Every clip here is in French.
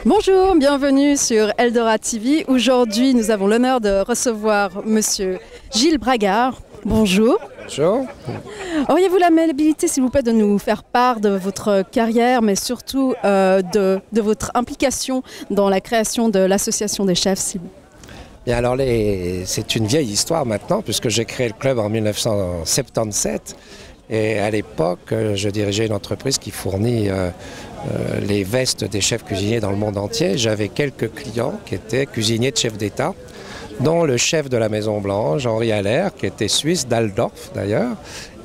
Bonjour, bienvenue sur Eldorado TV. Aujourd'hui, nous avons l'honneur de recevoir Monsieur Gilles Bragard. Bonjour. Bonjour. Auriez-vous l'amabilité, s'il vous plaît, de nous faire part de votre carrière, mais surtout de votre implication dans la création de l'Association des chefs, s'il vous plaît? Bien alors, c'est une vieille histoire maintenant, puisque j'ai créé le club en 1977. Et à l'époque, je dirigeais une entreprise qui fournit les vestes des chefs cuisiniers dans le monde entier. J'avais quelques clients qui étaient cuisiniers de chefs d'État, dont le chef de la Maison Blanche, Henri Allaire, qui était suisse, d'Aldorf d'ailleurs,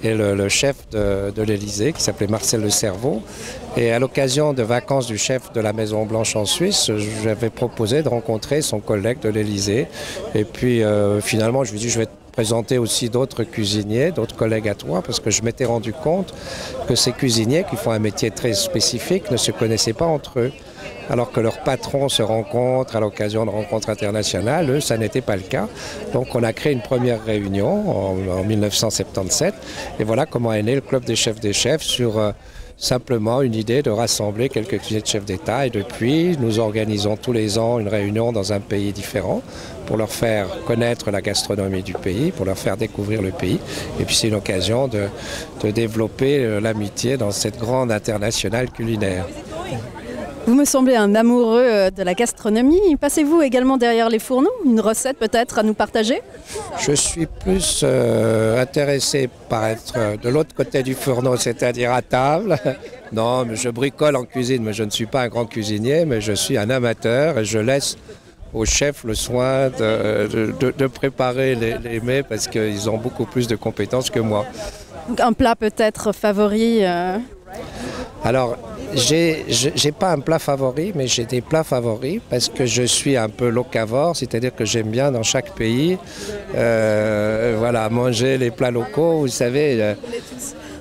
et le chef de l'Élysée, qui s'appelait Marcel Le Cerveau. Et à l'occasion de vacances du chef de la Maison Blanche en Suisse, j'avais proposé de rencontrer son collègue de l'Élysée. Et puis finalement, je lui ai dit, je vais te présenter aussi d'autres cuisiniers, d'autres collègues à toi, parce que je m'étais rendu compte que ces cuisiniers, qui font un métier très spécifique, ne se connaissaient pas entre eux. Alors que leurs patrons se rencontrent à l'occasion de rencontres internationales, eux, ça n'était pas le cas. Donc on a créé une première réunion en 1977, et voilà comment est né le Club des chefs sur simplement une idée de rassembler quelques cuisiniers de chefs d'État. Et depuis, nous organisons tous les ans une réunion dans un pays différent pour leur faire connaître la gastronomie du pays, pour leur faire découvrir le pays. Et puis c'est une occasion de développer l'amitié dans cette grande internationale culinaire. Vous me semblez un amoureux de la gastronomie. Passez-vous également derrière les fourneaux? Une recette peut-être à nous partager? Je suis plus intéressé par être de l'autre côté du fourneau, c'est-à-dire à table. Non, mais je bricole en cuisine, mais je ne suis pas un grand cuisinier, mais je suis un amateur et je laisse aux chefs le soin de préparer les mets parce qu'ils ont beaucoup plus de compétences que moi. Donc un plat peut-être favori Alors, j'ai pas un plat favori, mais j'ai des plats favoris parce que je suis un peu locavore, c'est-à-dire que j'aime bien dans chaque pays voilà, manger les plats locaux, vous savez.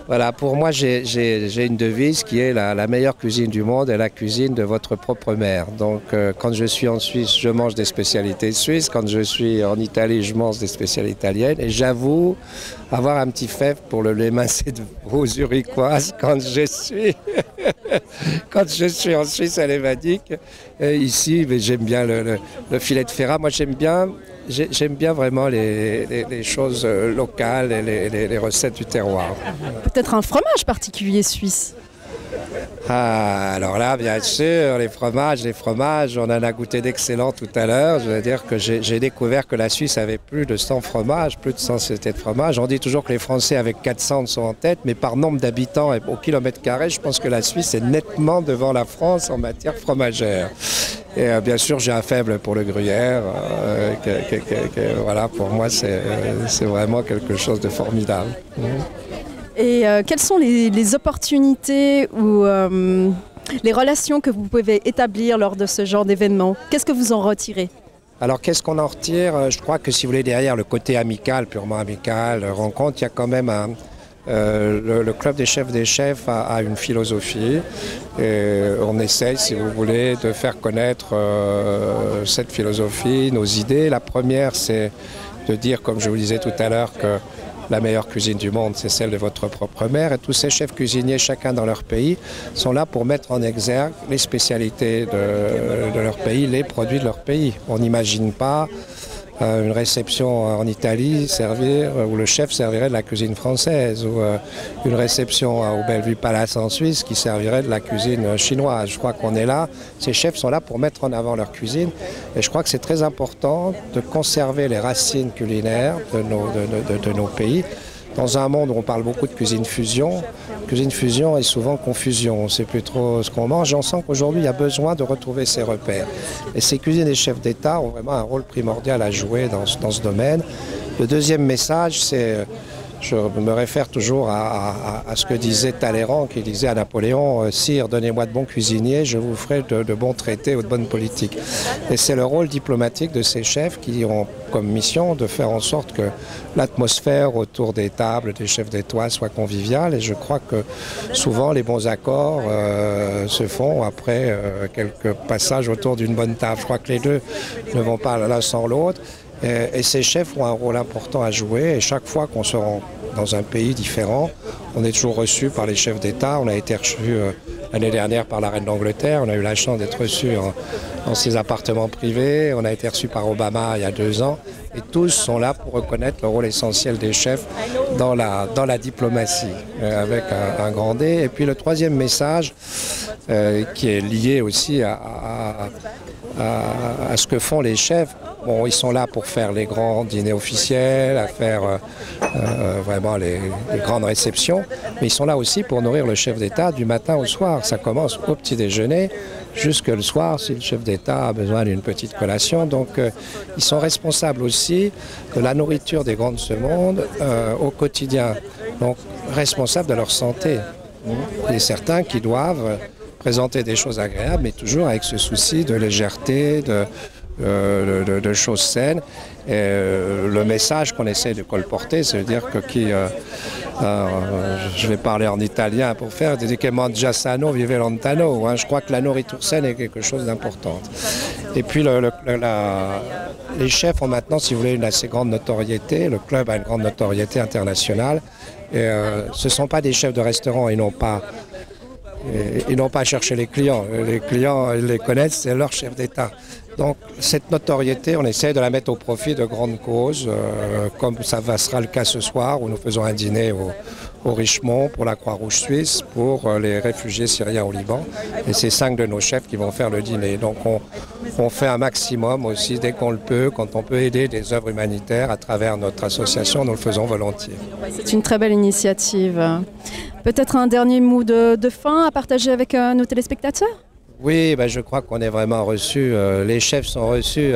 Voilà, pour moi, j'ai une devise qui est la meilleure cuisine du monde est la cuisine de votre propre mère. Donc, quand je suis en Suisse, je mange des spécialités suisses. Quand je suis en Italie, je mange des spécialités italiennes. Et j'avoue avoir un petit faible pour le lait mincé aux Zurichoises quand je suis en Suisse alémanique. Ici, j'aime bien le filet de Ferrat. Moi, j'aime bien vraiment les choses locales et les recettes du terroir. Peut-être un fromage particulier suisse? Ah, alors là, bien sûr, les fromages, on en a goûté d'excellents tout à l'heure. Je veux dire que j'ai découvert que la Suisse avait plus de 100 fromages, plus de 100 sociétés de fromages. On dit toujours que les Français avec 400 sont en tête, mais par nombre d'habitants et au kilomètre carré, je pense que la Suisse est nettement devant la France en matière fromagère. Et bien sûr, j'ai un faible pour le gruyère. Voilà, pour moi, c'est vraiment quelque chose de formidable. Et quelles sont les opportunités ou les relations que vous pouvez établir lors de ce genre d'événement? Qu'est-ce que vous en retirez? Alors, qu'est-ce qu'on en retire? Je crois que si vous voulez, derrière le côté amical, purement amical, rencontre, il y a quand même le Club des chefs a une philosophie. Et on essaye, si vous voulez, de faire connaître cette philosophie, nos idées. La première, c'est de dire, comme je vous disais tout à l'heure, que la meilleure cuisine du monde, c'est celle de votre propre mère. Et tous ces chefs cuisiniers, chacun dans leur pays, sont là pour mettre en exergue les spécialités de leur pays, les produits de leur pays. On n'imagine pas une réception en Italie où le chef servirait de la cuisine française, ou une réception au Bellevue Palace en Suisse qui servirait de la cuisine chinoise. Je crois qu'on est là, ces chefs sont là pour mettre en avant leur cuisine, et je crois que c'est très important de conserver les racines culinaires de nos pays. Dans un monde où on parle beaucoup de cuisine fusion est souvent confusion. On ne sait plus trop ce qu'on mange. Et on sent qu'aujourd'hui, il y a besoin de retrouver ces repères. Et ces cuisines des chefs d'État ont vraiment un rôle primordial à jouer dans ce domaine. Le deuxième message, c'est... Je me réfère toujours à ce que disait Talleyrand, qui disait à Napoléon « Sire, donnez-moi de bons cuisiniers, je vous ferai de bons traités ou de bonnes politiques ». Et c'est le rôle diplomatique de ces chefs qui ont comme mission de faire en sorte que l'atmosphère autour des tables des chefs d'État soit conviviale. Et je crois que souvent les bons accords se font après quelques passages autour d'une bonne table. Je crois que les deux ne vont pas l'un sans l'autre. Et ces chefs ont un rôle important à jouer, et chaque fois qu'on se rend dans un pays différent, on est toujours reçu par les chefs d'État. On a été reçus l'année dernière par la reine d'Angleterre. On a eu la chance d'être reçus dans ses appartements privés. On a été reçus par Obama il y a 2 ans. Et tous sont là pour reconnaître le rôle essentiel des chefs dans la diplomatie, avec un grand D. Et puis le troisième message, qui est lié aussi à ce que font les chefs. Bon, ils sont là pour faire les grands dîners officiels, à faire vraiment les grandes réceptions, mais ils sont là aussi pour nourrir le chef d'État du matin au soir. Ça commence au petit déjeuner jusque le soir si le chef d'État a besoin d'une petite collation. Donc ils sont responsables aussi de la nourriture des grands de ce monde au quotidien, donc responsables de leur santé. Il y a certains qui doivent présenter des choses agréables, mais toujours avec ce souci de légèreté, de choses saines. Et le message qu'on essaie de colporter, c'est de dire que je vais parler en italien pour faire, dire que mangia sano, vive lontano. Je crois que la nourriture saine est quelque chose d'important. Et puis les chefs ont maintenant, si vous voulez, une assez grande notoriété. Le club a une grande notoriété internationale. Et, ce ne sont pas des chefs de restaurant, ils n'ont pas cherché les clients. Les clients, ils les connaissent, c'est leur chef d'État. Donc cette notoriété, on essaie de la mettre au profit de grandes causes, comme ça sera le cas ce soir, où nous faisons un dîner au Richemont pour la Croix-Rouge suisse, pour les réfugiés syriens au Liban. Et c'est 5 de nos chefs qui vont faire le dîner. Donc on fait un maximum aussi, dès qu'on le peut, quand on peut aider des œuvres humanitaires à travers notre association, nous le faisons volontiers. C'est une très belle initiative. Peut-être un dernier mot de fin à partager avec nos téléspectateurs ? Oui, je crois qu'on est vraiment reçus. Les chefs sont reçus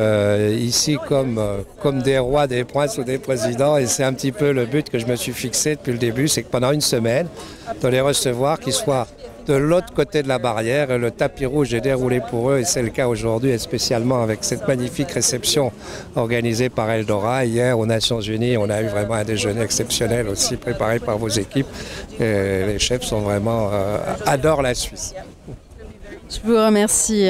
ici comme des rois, des princes ou des présidents. Et c'est un petit peu le but que je me suis fixé depuis le début, c'est que pendant une semaine, de les recevoir, qu'ils soient de l'autre côté de la barrière. Le tapis rouge est déroulé pour eux et c'est le cas aujourd'hui, et spécialement avec cette magnifique réception organisée par Eldora. Hier aux Nations Unies, on a eu vraiment un déjeuner exceptionnel aussi préparé par vos équipes. Et les chefs sont vraiment adorent la Suisse. Je vous remercie.